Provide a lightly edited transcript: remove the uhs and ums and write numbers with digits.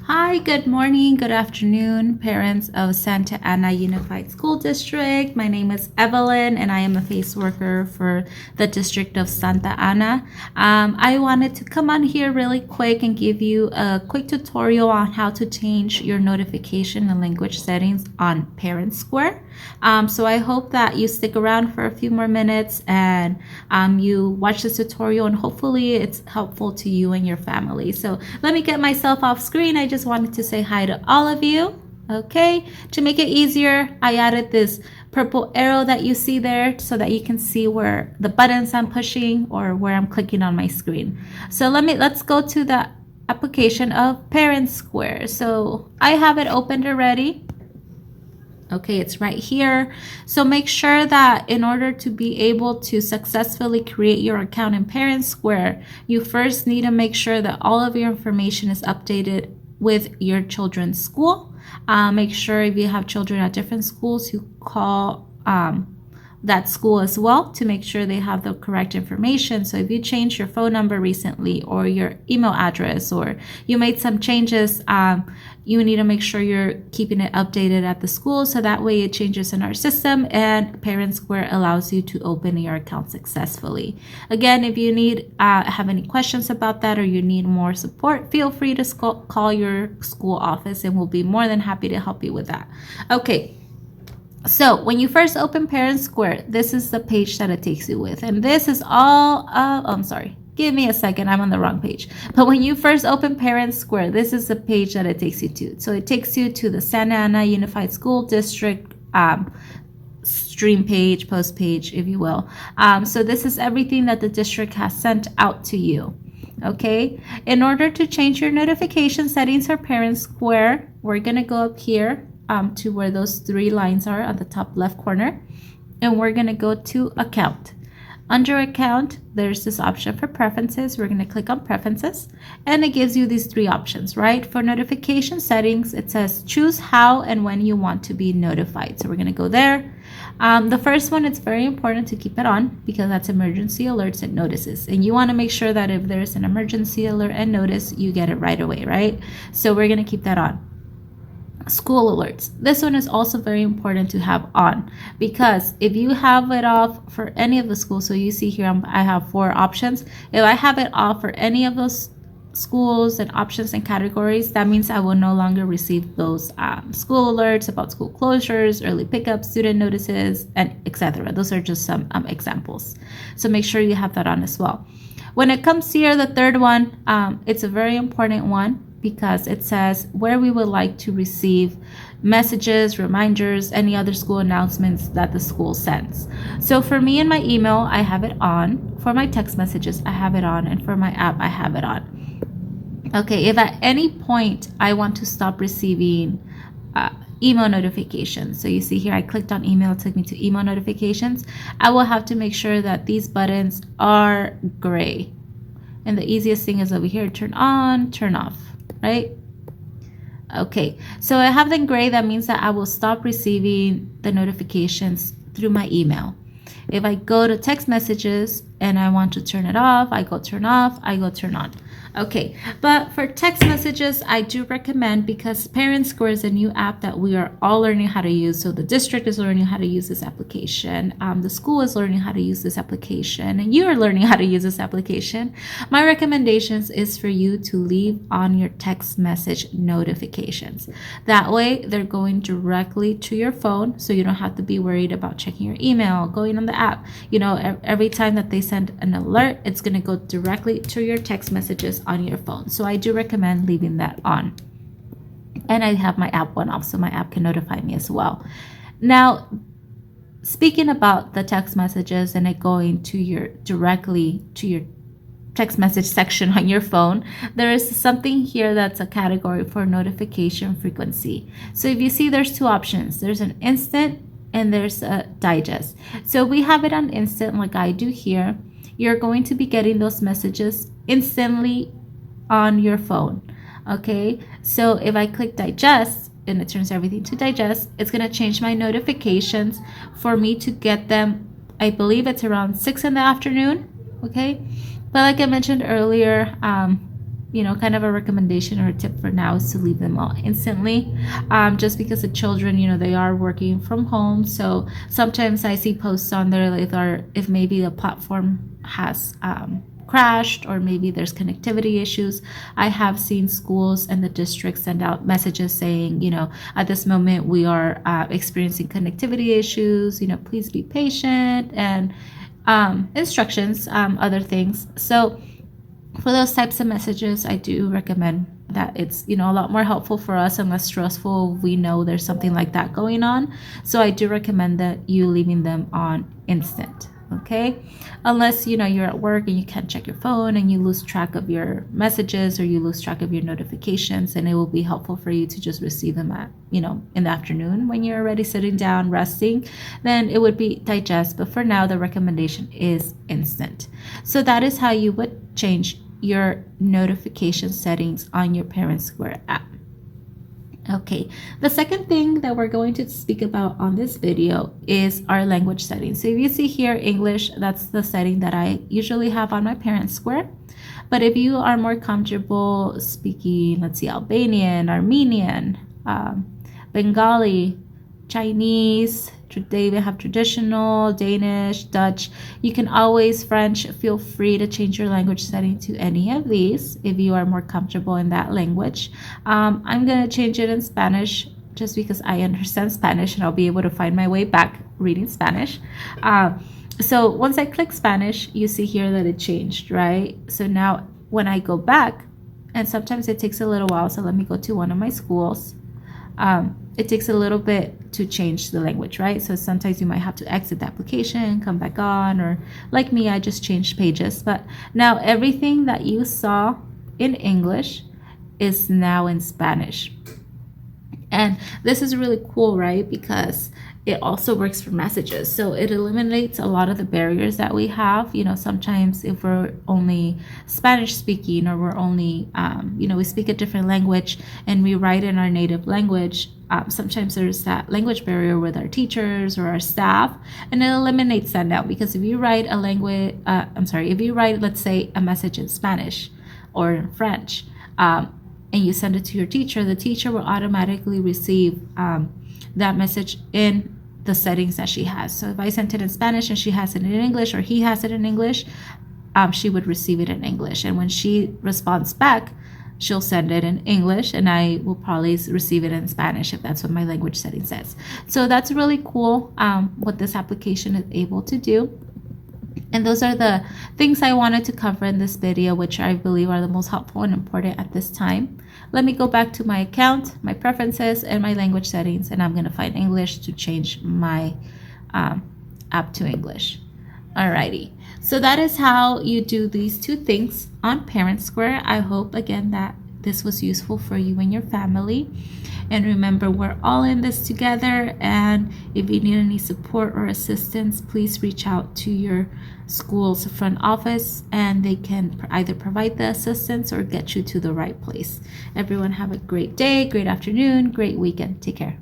Hi, good morning, good afternoon, parents of Santa Ana Unified School District. My name is Evelyn and I am a face worker for the District of Santa Ana. I wanted to come on here really quick and give you a quick tutorial on how to change your notification and language settings on Parent Square. So I hope that you stick around for a few more minutes and you watch this tutorial and hopefully it's helpful to you and your family. So let me get myself off screen. I just wanted to say hi to all of you. Okay, to make it easier, I added this purple arrow that you see there so that you can see where the buttons I'm pushing or where I'm clicking on my screen. So let's go to the application of Parent Square. So I have it opened already. Okay, it's right here. So make sure that in order to be able to successfully create your account in Parent Square, you first need to make sure that all of your information is updated with your children's school. Make sure if you have children at different schools, you call that school as well to make sure they have the correct information. So if you changed your phone number recently or your email address or you made some changes, you need to make sure you're keeping it updated at the school so that way it changes in our system and Parent Square allows you to open your account successfully. Again, if you need have any questions about that or you need more support, feel free to call your school office and we'll be more than happy to help you with that. Okay. So when you first open Parent Square, this is the page that it takes you with. And this is all, I'm sorry, give me a second, I'm on the wrong page. But when you first open Parent Square, this is the page that it takes you to. So it takes you to the Santa Ana Unified School District stream page, post page, if you will. So this is everything that the district has sent out to you. Okay, in order to change your notification settings for Parent Square, we're going to go up here to where those three lines are at the top left corner and we're going to go to account. Under account, there's this option for preferences. We're going to click on preferences and it gives you these three options, right? For notification settings, it says choose how and when you want to be notified. So we're going to go there. The first one, it's very important to keep it on because that's emergency alerts and notices. And you want to make sure that if there's an emergency alert and notice, you get it right away, right? So we're going to keep that on. School alerts. This one is also very important to have on because if you have it off for any of the schools, so you see here I have 4 options. If I have it off for any of those schools and options and categories, that means I will no longer receive those school alerts about school closures, early pickups, student notices, and etc. Those are just some examples. So make sure you have that on as well. When it comes here, the third one, it's a very important one because it says where we would like to receive messages, reminders, any other school announcements that the school sends. So for me in my email, I have it on. For my text messages, I have it on. And for my app, I have it on. Okay, if at any point I want to stop receiving email notifications, so you see here I clicked on email, it took me to email notifications, I will have to make sure that these buttons are gray. And the easiest thing is over here, turn on, turn off, right? Okay, so I have them gray. That means that I will stop receiving the notifications through my email. If I go to text messages and I want to turn it off, I go turn off, I go turn on. Okay, but for text messages, I do recommend because Parent Square is a new app that we are all learning how to use. So the district is learning how to use this application. The school is learning how to use this application, and you are learning how to use this application. My recommendations is for you to leave on your text message notifications. That way, they're going directly to your phone, so you don't have to be worried about checking your email, going on the app. You know, every time that they send an alert, it's going to go directly to your text messages on your phone. So I do recommend leaving that on. And I have my app one off so my app can notify me as well. Now, speaking about the text messages and it going to directly to your text message section on your phone, there is something here that's a category for notification frequency. So if you see, there's 2 options. There's an instant and there's a digest. So we have it on instant like I do here. You're going to be getting those messages instantly on your phone. Okay, so if I click digest and it turns everything to digest, it's going to change my notifications for me to get them. I believe it's around 6 in the afternoon. Okay, but like I mentioned earlier, kind of a recommendation or a tip for now is to leave them all instantly, just because the children, they are working from home. So sometimes I see posts on there if maybe the platform has crashed, or maybe there's connectivity issues. I have seen schools and the district send out messages saying, at this moment we are experiencing connectivity issues, please be patient, and instructions, other things. So for those types of messages, I do recommend that it's a lot more helpful for us and less stressful if we know there's something like that going on. So I do recommend that you leaving them on instant. Okay, unless you're at work and you can't check your phone and you lose track of your messages, or you lose track of your notifications, and it will be helpful for you to just receive them at in the afternoon when you're already sitting down resting, then it would be digest. But for now, the recommendation is instant. So that is how you would change your notification settings on your Parent Square app. Okay, the second thing that we're going to speak about on this video is our language settings. So if you see here English, that's the setting that I usually have on my Parent Square. But if you are more comfortable speaking, let's see, Albanian, Armenian, Bengali, Chinese, they even have traditional, Danish, Dutch, you can always, French, feel free to change your language setting to any of these if you are more comfortable in that language. I'm going to change it in Spanish just because I understand Spanish and I'll be able to find my way back reading Spanish. So once I click Spanish, you see here that it changed, right? So now when I go back, and sometimes it takes a little while, so let me go to one of my schools. It takes a little bit to change the language, right? So sometimes you might have to exit the application, come back on, or like me, I just changed pages. But now everything that you saw in English is now in Spanish. And this is really cool, right? Because it also works for messages. So it eliminates a lot of the barriers that we have. Sometimes if we're only Spanish speaking, or we're only, we speak a different language and we write in our native language, sometimes there's that language barrier with our teachers or our staff, and it eliminates that now. Because if you write if you write, let's say, a message in Spanish or in French, and you send it to your teacher, the teacher will automatically receive that message in the settings that she has. So if I sent it in Spanish and she has it in English, or he has it in English, she would receive it in English. And when she responds back, she'll send it in English, and I will probably receive it in Spanish if that's what my language setting says. So that's really cool what this application is able to do. And those are the things I wanted to cover in this video, which I believe are the most helpful and important at this time. Let me go back to my account, my preferences, and my language settings, and I'm going to find English to change my app to English. Alrighty, so that is how you do these two things on Parent Square. I hope, again, that this was useful for you and your family. And remember, we're all in this together, and if you need any support or assistance, please reach out to your school's front office, and they can either provide the assistance or get you to the right place. Everyone have a great day, great afternoon, great weekend. Take care.